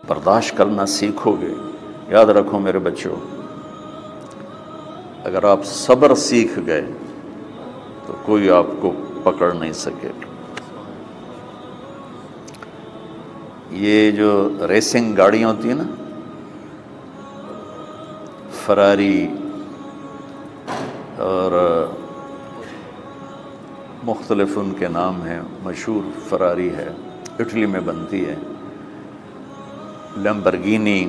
برداشت کرنا سیکھو گے. یاد رکھو میرے بچوں، اگر آپ صبر سیکھ گئے تو کوئی آپ کو پکڑ نہیں سکے گا. یہ جو ریسنگ گاڑیاں ہوتی ہیں نا، فراری اور مختلف ان کے نام ہیں، مشہور فراری ہے، اٹلی میں بنتی ہے. لیمبرگینی،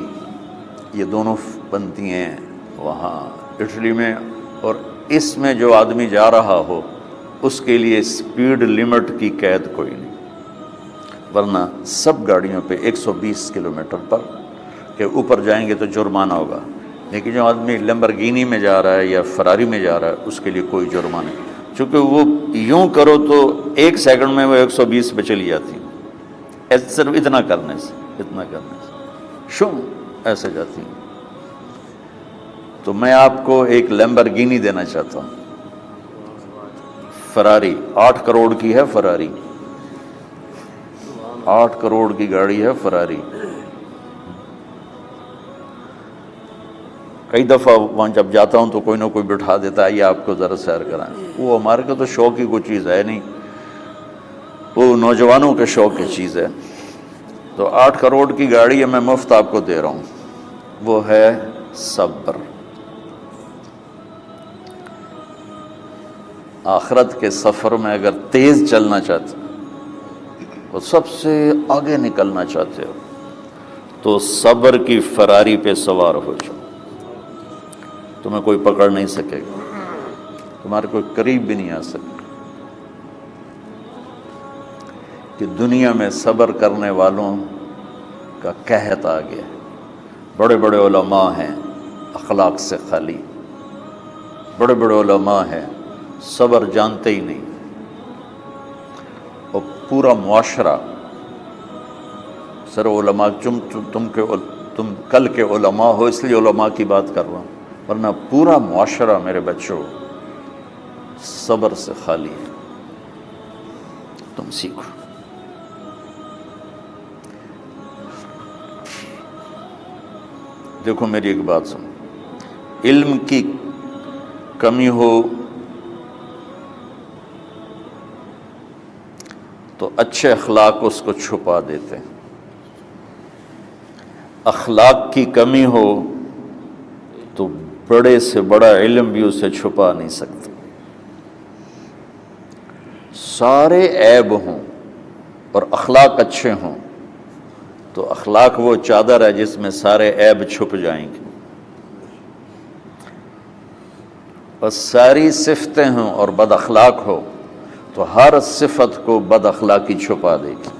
یہ دونوں بنتی ہیں وہاں اٹلی میں. اور اس میں جو آدمی جا رہا ہو اس کے لیے سپیڈ لمٹ کی قید کوئی نہیں، ورنہ سب گاڑیوں پہ 120 کلومیٹر پر کے اوپر جائیں گے تو جرمانہ ہوگا. لیکن جو آدمی لیمبرگینی میں جا رہا ہے یا فراری میں جا رہا ہے اس کے لیے کوئی جرمانہ نہیں، چونکہ وہ یوں کرو تو 1 سیکنڈ میں وہ 120 پہ چلی جاتی ہیں، صرف اتنا کرنے سے شو ایسے جاتی ہیں. تو میں آپ کو ایک لیمبرگینی دینا چاہتا ہوں، فراری 8 کروڑ کی ہے. فراری 8 کروڑ کی گاڑی ہے فراری. کئی دفعہ وہاں جب جاتا ہوں تو کوئی نہ کوئی بٹھا دیتا ہے، یہ آپ کو ذرا سیر کرائیں. وہ ہمارے کو تو شوق کی کوئی چیز ہے نہیں، وہ نوجوانوں کے شوق کی چیز ہے. تو 8 کروڑ کی گاڑی ہے، میں مفت آپ کو دے رہا ہوں. وہ ہے صبر. آخرت کے سفر میں اگر تیز چلنا چاہتے اور سب سے آگے نکلنا چاہتے ہو تو صبر کی فراری پہ سوار ہو جاؤ. تمہیں کوئی پکڑ نہیں سکے گا، تمہارے کوئی قریب بھی نہیں آ سکے. کہ دنیا میں صبر کرنے والوں کا قحط آ گیا. بڑے بڑے علماء ہیں اخلاق سے خالی، بڑے بڑے علماء ہیں صبر جانتے ہی نہیں. اور پورا معاشرہ سر علماء، تم کل کے علماء ہو اس لیے علماء کی بات کر رہا ہوں، ورنہ پورا معاشرہ میرے بچوں صبر سے خالی ہے. تم سیکھو. دیکھو میری ایک بات سنو، علم کی کمی ہو تو اچھے اخلاق اس کو چھپا دیتے ہیں. اخلاق کی کمی ہو تو بڑے سے بڑا علم بھی اسے چھپا نہیں سکتا. سارے عیب ہوں اور اخلاق اچھے ہوں تو اخلاق وہ چادر ہے جس میں سارے عیب چھپ جائیں گے. بس ساری صفتیں ہوں اور بد اخلاق ہو تو ہر صفت کو بد اخلاقی چھپا دے گی.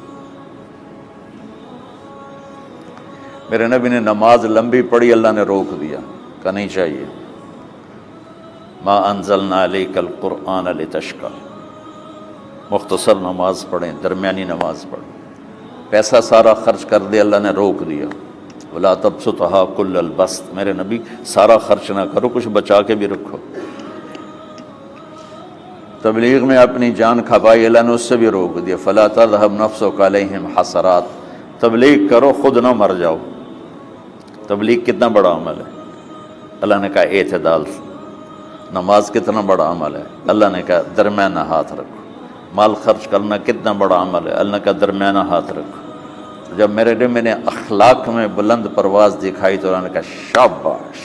میرے نبی نے نماز لمبی پڑھی، اللہ نے روک دیا، کہا نہیں چاہیے. ما انزلنا علیک القرآن لتشقی، مختصر نماز پڑھیں، درمیانی نماز پڑھیں. پیسہ سارا خرچ کر دے، اللہ نے روک دیا. ولا تبسطھا کل البسط، میرے نبی سارا خرچ نہ کرو، کچھ بچا کے بھی رکھو. تبلیغ میں اپنی جان کھپائی، اللہ نے اس سے بھی روک دیا. فلا تذهب نفسک علیہم حسرات، تبلیغ کرو خود نہ مر جاؤ. تبلیغ کتنا بڑا عمل ہے، اللہ نے کہا اعتدال. نماز کتنا بڑا عمل ہے، اللہ نے کہا درمیانہ ہاتھ رکھو. مال خرچ کرنا کتنا بڑا عمل ہے، اللہ نے کہا درمیانہ ہاتھ رکھو. جب میرے نے میں نے اخلاق میں بلند پرواز دکھائی تو اللہ نے کہا شاباش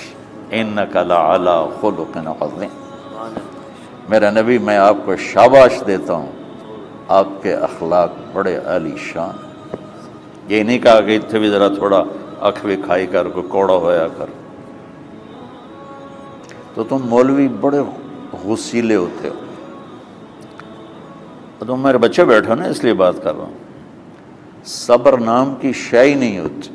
انک لعلی خلق عظیم. میرا نبی میں آپ کو شاباش دیتا ہوں، آپ کے اخلاق بڑے عالی شان. یہ نہیں کہا کہ اتنے بھی ذرا تھوڑا اکھ بھی کھائی کر کوئی کوڑا ہویا کر. تو تم مولوی بڑے غسیلے ہوتے ہو. تم میرے بچے بیٹھو نا اس لیے بات کر رہا ہوں. صبر نام کی شے ہی نہیں ہوتی.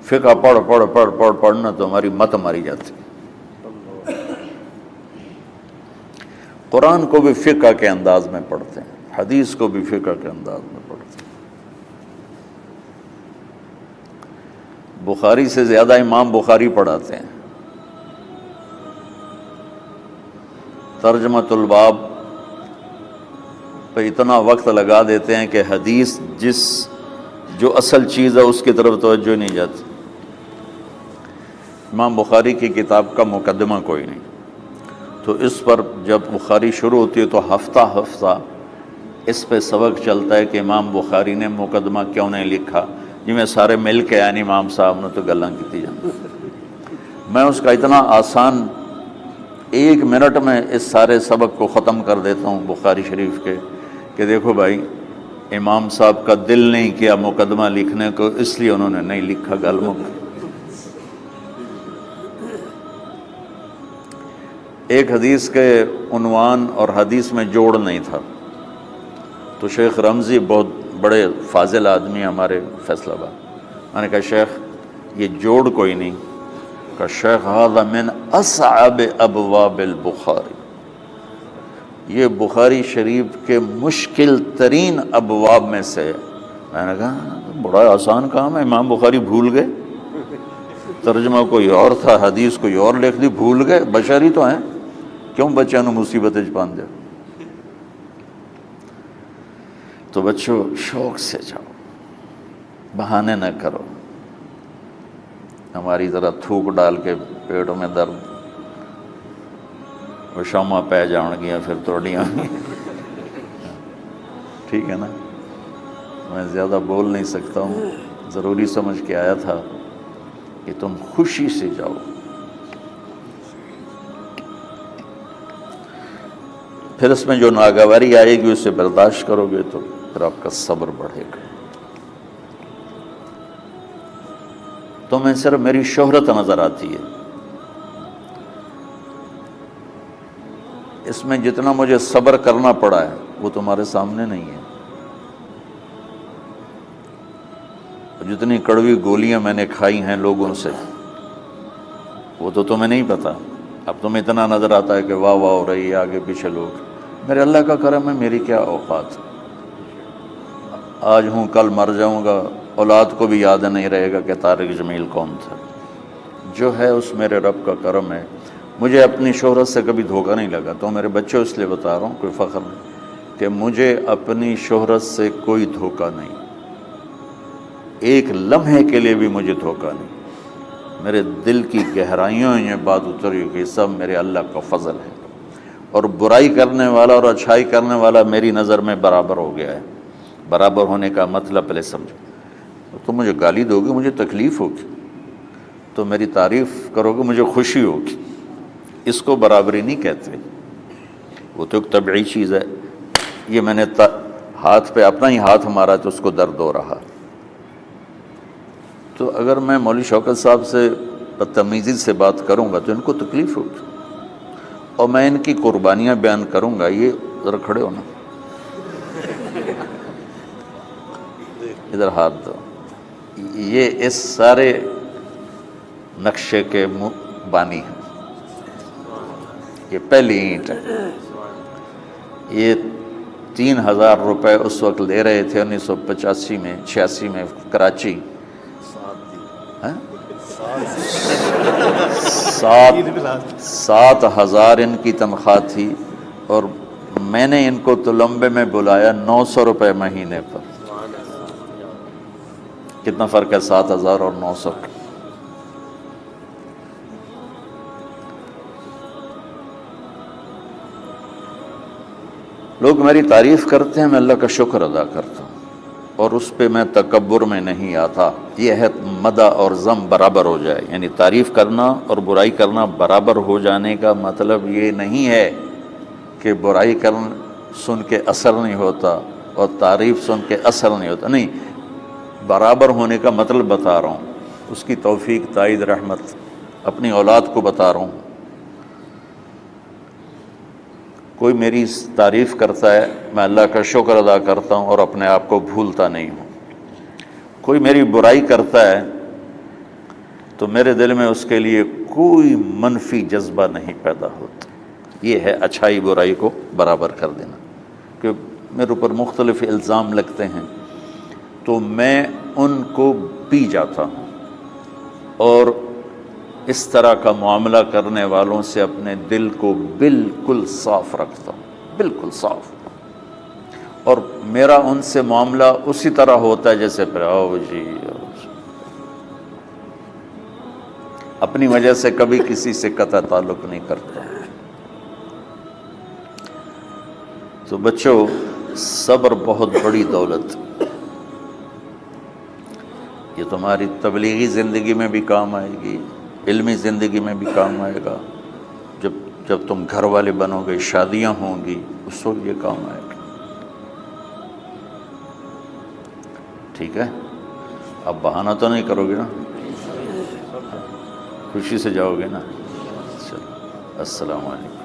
فقہ پڑھنا تو ہماری مت ماری جاتی. قرآن کو بھی فقہ کے انداز میں پڑھتے ہیں، حدیث کو بھی فقہ کے انداز میں پڑھتے ہیں. بخاری سے زیادہ امام بخاری پڑھاتے ہیں. ترجمۃ الباب پہ اتنا وقت لگا دیتے ہیں کہ حدیث جو اصل چیز ہے اس کی طرف توجہ نہیں جاتی۔ امام بخاری کی کتاب کا مقدمہ کوئی نہیں، تو اس پر جب بخاری شروع ہوتی ہے تو ہفتہ ہفتہ اس پہ سبق چلتا ہے کہ امام بخاری نے مقدمہ کیوں نہیں لکھا، جی میں سارے مل کے یعنی امام صاحب نے تو گلاں کی جاتی۔ میں اس کا اتنا آسان 1 منٹ میں اس سارے سبق کو ختم کر دیتا ہوں بخاری شریف کے، کہ دیکھو بھائی امام صاحب کا دل نہیں کیا مقدمہ لکھنے کو، اس لیے انہوں نے نہیں لکھا۔ گلموں ایک حدیث کے عنوان اور حدیث میں جوڑ نہیں تھا، تو شیخ رمزی بہت بڑے فاضل آدمی ہمارے فیصل آباد، میں نے کہا شیخ یہ جوڑ کوئی نہیں، کہا شیخ ھذا من اصعب ابواب البخاری، یہ بخاری شریف کے مشکل ترین ابواب میں سے۔ میں نے کہا بڑا آسان کام ہے، امام بخاری بھول گئے، ترجمہ کوئی اور تھا، حدیث کوئی اور لکھ دی، بھول گئے، بشری تو ہیں، کیوں بچوں نے مصیبت پان دیا۔ تو بچوں شوق سے جاؤ، بہانے نہ کرو، ہماری طرح تھوک ڈال کے پیٹوں میں درد، وہ شامہ پہ جان گیا پھر توڑیاں۔ ٹھیک ہے نا، میں زیادہ بول نہیں سکتا ہوں، ضروری سمجھ کے آیا تھا کہ تم خوشی سے جاؤ۔ پھر اس میں جو ناگواری آئے گی اسے برداشت کرو گے تو پھر آپ کا صبر بڑھے گا۔ تمہیں صرف میری شہرت نظر آتی ہے، اس میں جتنا مجھے صبر کرنا پڑا ہے وہ تمہارے سامنے نہیں ہے، جتنی کڑوی گولیاں میں نے کھائی ہیں لوگوں سے وہ تو تمہیں نہیں پتا۔ اب تمہیں اتنا نظر آتا ہے کہ واہ واہ ہو رہی ہے آگے پیچھے لوگ، میرے اللہ کا کرم ہے، میری کیا اوقات، آج ہوں کل مر جاؤں گا، اولاد کو بھی یاد نہیں رہے گا کہ طارق جمیل کون تھا۔ جو ہے اس میرے رب کا کرم ہے، مجھے اپنی شہرت سے کبھی دھوکہ نہیں لگا، تو میرے بچوں اس لیے بتا رہا ہوں، کوئی فخر نہیں، کہ مجھے اپنی شہرت سے کوئی دھوکہ نہیں، ایک لمحے کے لیے بھی مجھے دھوکہ نہیں، میرے دل کی گہرائیوں میں یہ بات اتری کہ سب میرے اللہ کا فضل ہے، اور برائی کرنے والا اور اچھائی کرنے والا میری نظر میں برابر ہو گیا ہے۔ برابر ہونے کا مطلب پہلے سمجھو، تم مجھے گالی دو گے مجھے تکلیف ہوگی، تو میری تعریف کرو گے مجھے خوشی ہوگی، اس کو برابری نہیں کہتے، وہ تو ایک طبعی چیز ہے۔ یہ میں نے ہاتھ پہ اپنا ہی ہاتھ مارا تو اس کو درد ہو رہا، تو اگر میں مولوی شوکت صاحب سے بدتمیزی سے بات کروں گا تو ان کو تکلیف ہوگی، اور میں ان کی قربانیاں بیان کروں گا، یہ ذرا کھڑے ہونا، ادھر ہاتھ دو، یہ اس سارے نقشے کے بانی ہیں، یہ پہلی اینٹ ہے، یہ 3000 روپے اس وقت لے رہے تھے 1985 میں 86 میں کراچی، 7,000 ان کی تنخواہ تھی، اور میں نے ان کو تلمبے میں بلایا 900 روپے مہینے پر۔ کتنا فرق ہے 7,000 اور 900 کا؟ لوگ میری تعریف کرتے ہیں، میں اللہ کا شکر ادا کرتا ہوں، اور اس پہ میں تکبر میں نہیں آتا۔ یہ ہے مدح اور ذم برابر ہو جائے، یعنی تعریف کرنا اور برائی کرنا برابر ہو جانے کا مطلب یہ نہیں ہے کہ برائی کرنا سن کے اثر نہیں ہوتا اور تعریف سن کے اثر نہیں ہوتا، نہیں، برابر ہونے کا مطلب بتا رہا ہوں، اس کی توفیق، تائید، رحمت اپنی اولاد کو بتا رہا ہوں۔ کوئی میری تعریف کرتا ہے، میں اللہ کا شکر ادا کرتا ہوں اور اپنے آپ کو بھولتا نہیں ہوں۔ کوئی میری برائی کرتا ہے تو میرے دل میں اس کے لیے کوئی منفی جذبہ نہیں پیدا ہوتا۔ یہ ہے اچھائی برائی کو برابر کر دینا۔ کہ میرے اوپر مختلف الزام لگتے ہیں تو میں ان کو پی جاتا ہوں، اور اس طرح کا معاملہ کرنے والوں سے اپنے دل کو بالکل صاف رکھتا ہوں، بالکل صاف، اور میرا ان سے معاملہ اسی طرح ہوتا ہے جیسے پھر آؤ جی اپنی وجہ سے کبھی کسی سے قطع تعلق نہیں کرتا۔ تو بچوں، صبر بہت بڑی دولت، یہ تمہاری تبلیغی زندگی میں بھی کام آئے گی، علمی زندگی میں بھی کام آئے گا، جب تم گھر والے بنو گے، شادیاں ہوں گی، اس وقت یہ کام آئے گا۔ ٹھیک ہے، اب بہانہ تو نہیں کرو گے نا، خوشی سے جاؤ گے نا؟ چلو، السلام علیکم۔